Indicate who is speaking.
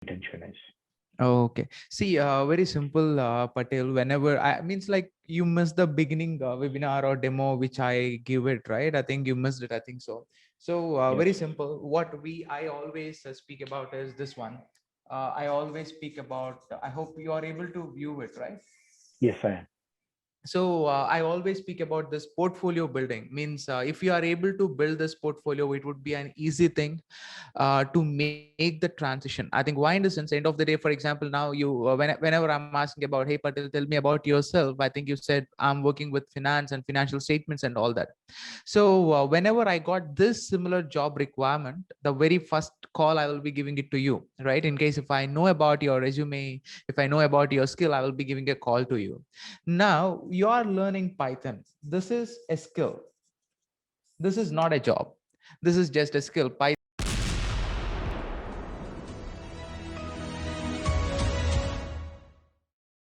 Speaker 1: intention is.
Speaker 2: Okay. See, very simple, Patel. Whenever I means like you missed the beginning webinar or demo which I give it, right? I think you missed it. I think so. So
Speaker 1: Yes.
Speaker 2: very simple. What I always speak about is this one. I always speak about. I hope you are able to view it, right?
Speaker 1: Yes, I am.
Speaker 2: So I always speak about this portfolio building. Means if you are able to build this portfolio, it would be an easy thing to make the transition. I think why in the sense, end of the day, for example, now you whenever I'm asking about, hey Patel, tell me about yourself, I think you said I'm working with finance and financial statements and all that. So whenever I got this similar job requirement, the very first call I will be giving it to you, right? In case if I know about your resume, if I know about your skill, I will be giving a call to you. Now you are learning Python. This is a skill. This is not a job. This is just a skill. Python